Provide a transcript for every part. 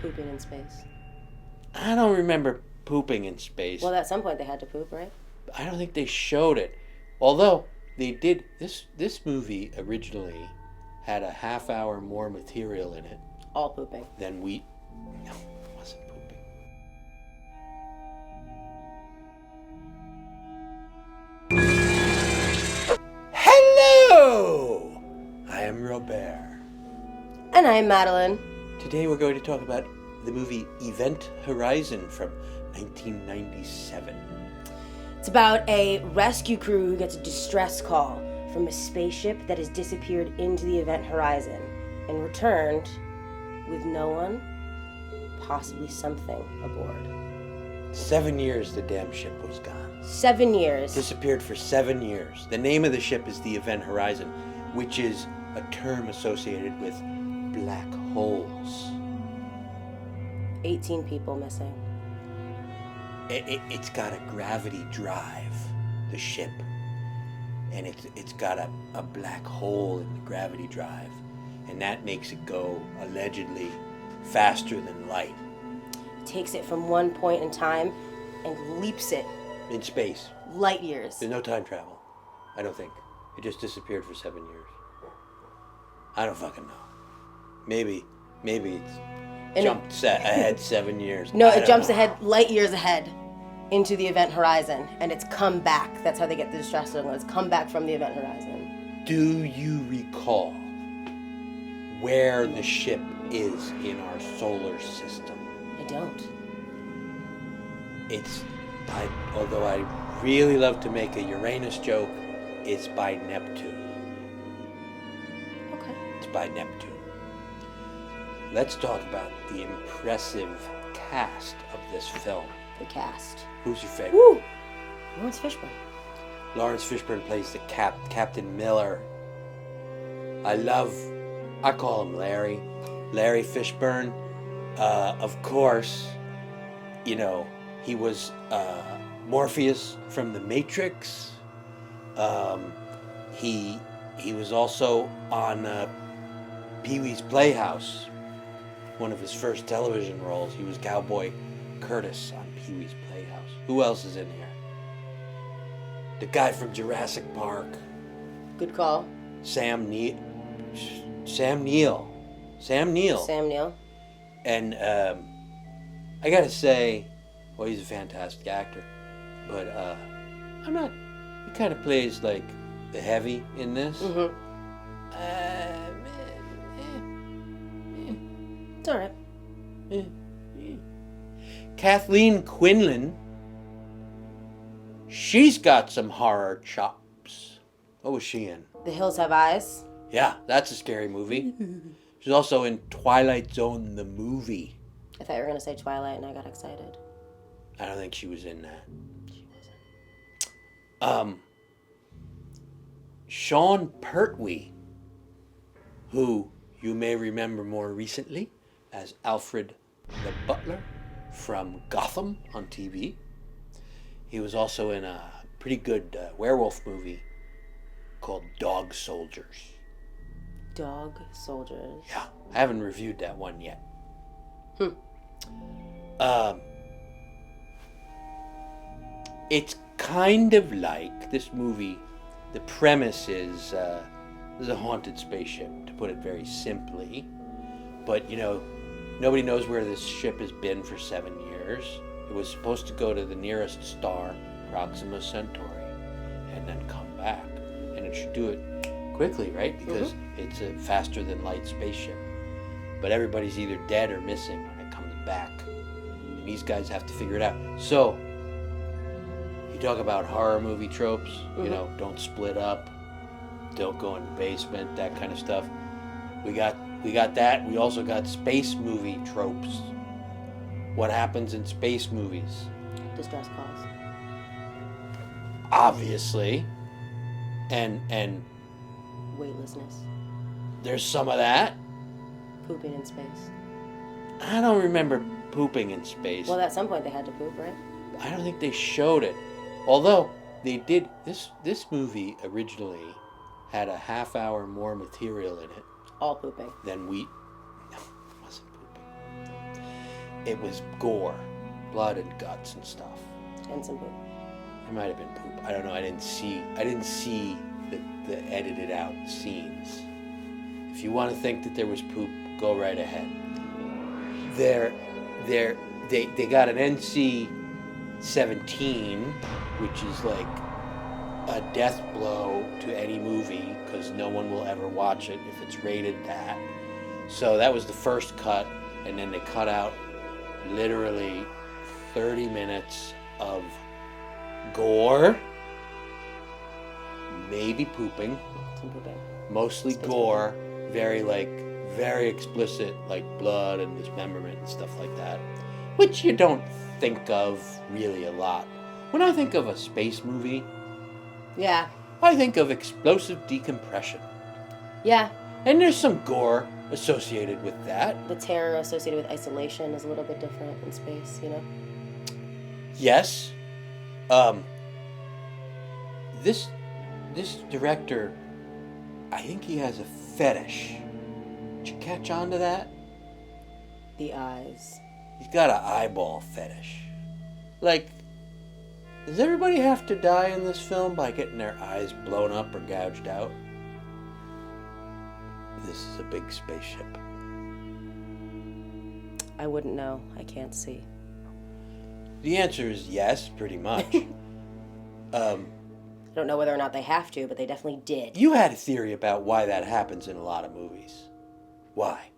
Pooping in space. I don't remember pooping in space. Well, at some point they had to poop, right? I don't think they showed it. Although they did. This movie originally had a half hour more material in it. All pooping. Than we. No, it wasn't pooping. Hello! I am Robert. And I'm Madeline. Today we're going to talk about the movie Event Horizon from 1997. It's about a rescue crew who gets a distress call from a spaceship that has disappeared into the Event Horizon and returned with no one, possibly something, aboard. 7 years the damn ship was gone. 7 years. Disappeared for 7 years. The name of the ship is the Event Horizon, which is a term associated with black holes. 18 people missing. It's got a gravity drive, the ship, and it's got a black hole in the gravity drive, and that makes it go, allegedly, faster than light. It takes it from one point in time and leaps it. In space. Light years. There's no time travel, I don't think. It just disappeared for 7 years. I don't fucking know. Maybe it's jumped ahead 7 years. No, it jumps ahead, light years ahead, into the Event Horizon, and it's come back. That's how they get the distress signal. It's come back from the Event Horizon. Do you recall where the ship is in our solar system? I don't. Although I really love to make a Uranus joke, it's by Neptune. Okay. It's by Neptune. Let's talk about the impressive cast of this film. The cast. Who's your favorite? Woo! Lawrence Fishburne. Lawrence Fishburne plays the Captain Miller. I call him Larry. Larry Fishburne. Of course, he was Morpheus from The Matrix. He was also on Pee-wee's Playhouse. One of his first television roles. He was Cowboy Curtis on Pee-wee's Playhouse. Who else is in here? The guy from Jurassic Park. Good call. Sam Neill. And I gotta say, well, he's a fantastic actor. But he kind of plays like the heavy in this. Mm-hmm. It's all right. Kathleen Quinlan, she's got some horror chops. What was she in? The Hills Have Eyes. Yeah, that's a scary movie. She's also in Twilight Zone, the movie. I thought you were going to say Twilight, and I got excited. I don't think she was in that. She wasn't. Sean Pertwee, who you may remember more recently as Alfred the Butler from Gotham on TV. He was also in a pretty good werewolf movie called Dog Soldiers. Dog Soldiers. Yeah, I haven't reviewed that one yet. It's kind of like this movie. The premise is there's a haunted spaceship, to put it very simply. But, nobody knows where this ship has been for 7 years. It was supposed to go to the nearest star, Proxima Centauri, and then come back. And it should do it quickly, right? Because it's a faster than light spaceship. But everybody's either dead or missing when it comes back. And these guys have to figure it out. So, you talk about horror movie tropes, don't split up, don't go in the basement, that kind of stuff. We got that. We also got space movie tropes. What happens in space movies? Distress calls. Obviously. And Weightlessness. there's some of that. Pooping in space. I don't remember pooping in space. Well, at some point they had to poop, right? I don't think they showed it. Although they did. This movie originally had a half hour more material in it. All pooping. Than we. No, it wasn't pooping. it was gore, blood and guts and stuff. And some poop. It might have been poop. I don't know. I didn't see the edited out scenes. If you want to think that there was poop, go right ahead. They got an NC-17, which is like a death blow to any movie because no one will ever watch it if it's rated that. So that was the first cut, and then they cut out literally 30 minutes of gore, maybe pooping, Some pooping. mostly gore, very explicit, like blood and dismemberment and stuff like that, which you don't think of really a lot. When I think of a space movie, Yeah. I think of explosive decompression. Yeah. And there's some gore associated with that. The terror associated with isolation is a little bit different in space, you know? Yes. This director, I think he has a fetish. Did you catch on to that? The eyes. He's got an eyeball fetish. Like, does everybody have to die in this film by getting their eyes blown up or gouged out? This is a big spaceship. I wouldn't know. I can't see. The answer is yes, pretty much. I don't know whether or not they have to, but they definitely did. You had a theory about why that happens in a lot of movies. Why?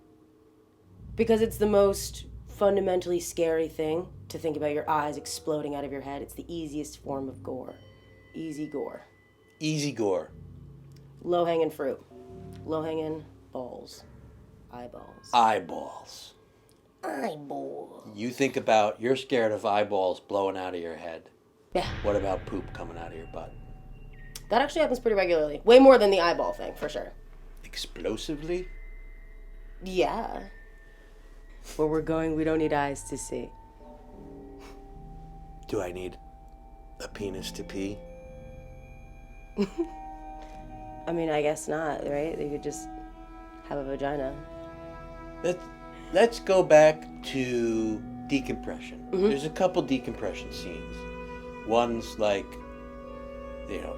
Because it's the most fundamentally scary thing to think about your eyes exploding out of your head. It's the easiest form of gore. Easy gore. Easy gore. Low-hanging fruit. Low-hanging balls. Eyeballs. Eyeballs. Eyeballs. You think about, you're scared of eyeballs blowing out of your head. Yeah. What about poop coming out of your butt? That actually happens pretty regularly. Way more than the eyeball thing, for sure. Explosively? Yeah. Where we're going, we don't need eyes to see. Do I need a penis to pee? I mean, I guess not, right? You could just have a vagina. Let's go back to decompression. Mm-hmm. There's a couple decompression scenes. One's like,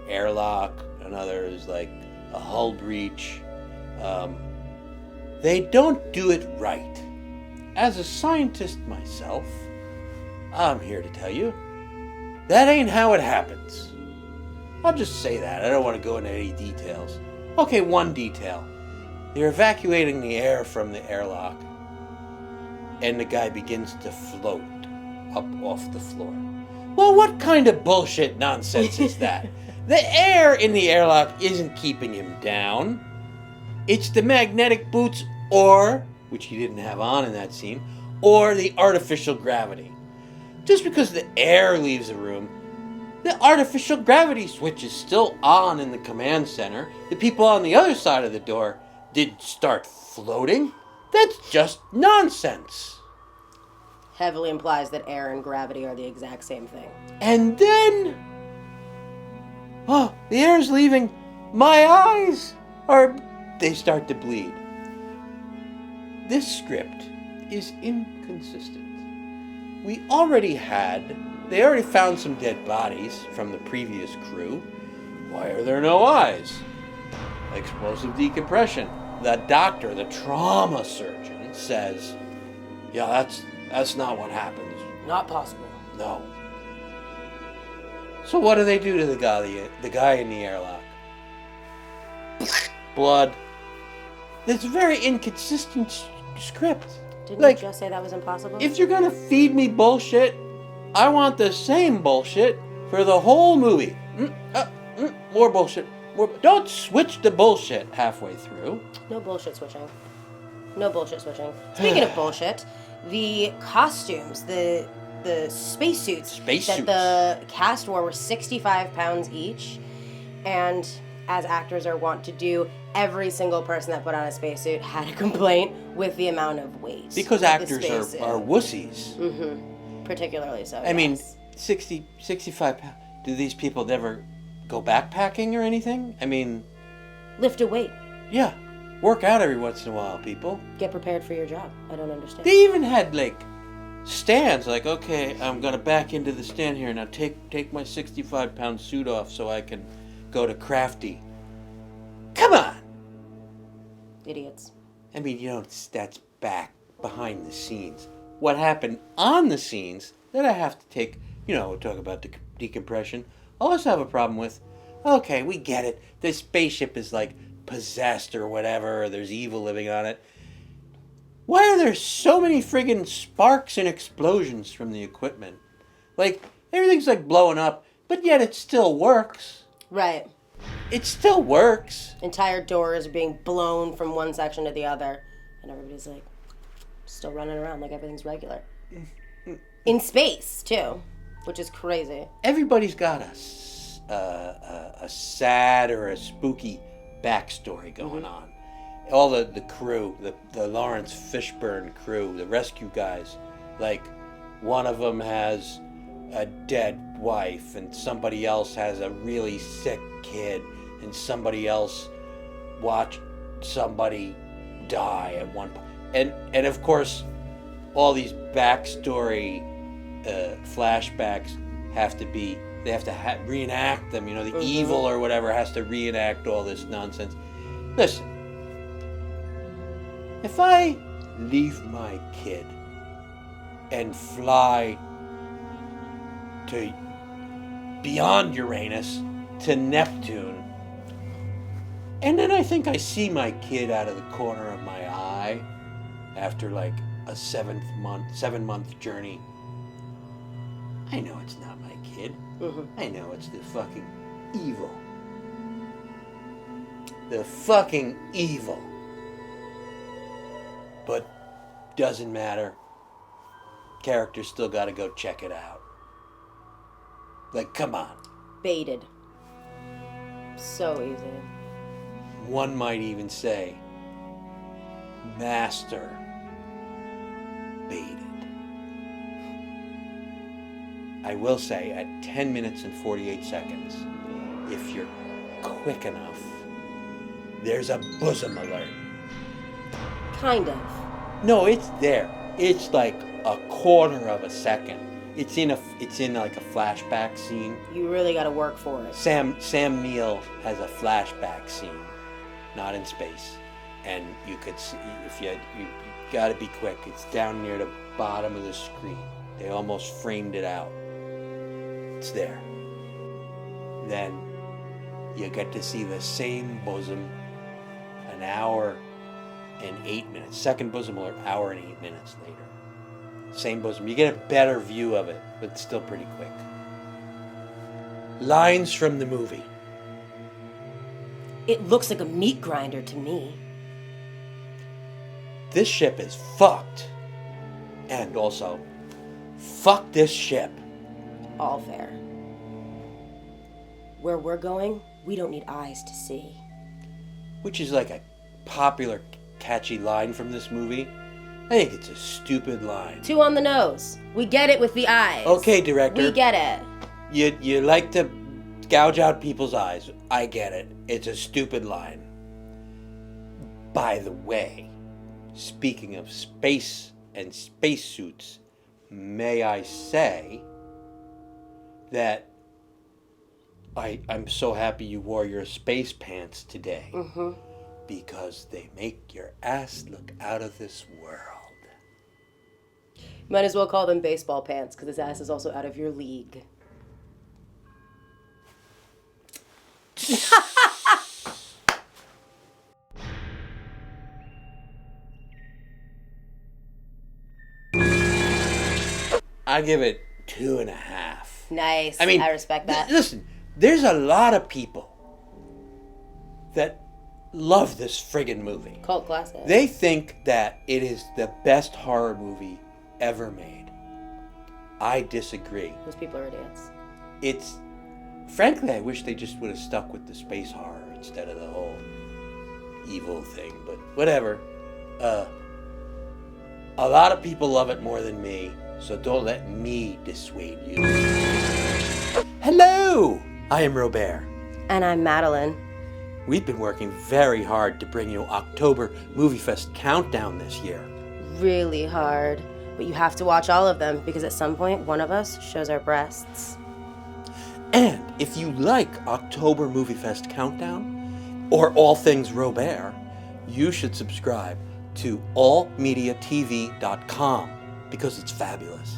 airlock. Another is like a hull breach. They don't do it right. As a scientist myself, I'm here to tell you, that ain't how it happens. I'll just say that. I don't want to go into any details. Okay, one detail. They're evacuating the air from the airlock, and the guy begins to float up off the floor. Well, what kind of bullshit nonsense is that? The air in the airlock isn't keeping him down. It's the magnetic boots or, which he didn't have on in that scene, or the artificial gravity. Just because the air leaves the room, the artificial gravity switch is still on in the command center. The people on the other side of the door did start floating. That's just nonsense. Heavily implies that air and gravity are the exact same thing. And then, the air's leaving. My eyes they start to bleed. This script is inconsistent. They already found some dead bodies from the previous crew. Why are there no eyes? Explosive decompression. The doctor, the trauma surgeon, says, yeah, that's not what happens. Not possible. No. So what do they do to the guy in the airlock? Blood. It's a very inconsistent script. Didn't you just say that was impossible? If you're gonna feed me bullshit, I want the same bullshit for the whole movie. More bullshit. Don't switch the bullshit halfway through. No bullshit switching. No bullshit switching. Speaking of bullshit, the costumes, the spacesuits that the cast wore were 65 pounds each, and as actors are wont to do, every single person that put on a spacesuit had a complaint with the amount of weight. Because actors are wussies. Mm-hmm. Particularly so. I mean, 65 pounds. Do these people never go backpacking or anything? I mean... Lift a weight. Yeah. Work out every once in a while, people. Get prepared for your job. I don't understand. They even had, stands, like, okay, I'm gonna back into the stand here. Now take my 65-pound suit off so I can go to Crafty. Come on! Idiots. I mean, that's back behind the scenes. What happened on the scenes that I have to take, we'll talk about decompression. I also have a problem with, okay, we get it. This spaceship is like possessed or whatever, or there's evil living on it. Why are there so many friggin' sparks and explosions from the equipment? Like, everything's like blowing up, but yet it still works. Right. It still works. Entire doors are being blown from one section to the other, and everybody's like still running around like everything's regular. In space, too, which is crazy. Everybody's got a sad or a spooky backstory going on. All the crew, the Lawrence Fishburne crew, the rescue guys, like one of them has a dead wife and somebody else has a really sick kid and somebody else watched somebody die at one point. And of course, all these backstory flashbacks have to reenact them. The evil or whatever has to reenact all this nonsense. Listen, if I leave my kid and fly to beyond Uranus to Neptune, and then I think I see my kid out of the corner of my eye after like a 7-month journey, I know it's not my kid. I know it's the fucking evil. The fucking evil. But doesn't matter. Characters still gotta go check it out. Like, come on. Baited. So easy. One might even say, master baited. I will say, at 10 minutes and 48 seconds, if you're quick enough, there's a bosom alert. Kind of. No, it's there. It's like a quarter of a second. It's in like a flashback scene. You really got to work for it. Sam Neill has a flashback scene, not in space, and you could see if you got to be quick. It's down near the bottom of the screen. They almost framed it out. It's there. Then you get to see the same bosom an hour and 8 minutes. Second bosom alert, hour and 8 minutes later. Same bosom. You get a better view of it, but it's still pretty quick. Lines from the movie. It looks like a meat grinder to me. This ship is fucked. And also, fuck this ship. All fair. Where we're going, we don't need eyes to see. Which is like a popular, catchy line from this movie. I think it's a stupid line. Too on the nose. We get it with the eyes. Okay, director. We get it. You like to gouge out people's eyes. I get it. It's a stupid line. By the way, speaking of space and spacesuits, may I say that I'm so happy you wore your space pants today. Because they make your ass look out of this world. Might as well call them baseball pants, because his ass is also out of your league. I give it 2.5. Nice. I mean, I respect that. Listen, there's a lot of people that love this friggin' movie. Cult classic. They think that it is the best horror movie ever made. I disagree. Those people are idiots. Frankly, I wish they just would have stuck with the space horror instead of the whole evil thing, but whatever. A lot of people love it more than me, so don't let me dissuade you. Hello! I am Robert. And I'm Madeline. We've been working very hard to bring you October Moviefest Countdown this year. Really hard. But you have to watch all of them because at some point, one of us shows our breasts. And if you like October Moviefest Countdown or all things Robert, you should subscribe to allmediatv.com because it's fabulous.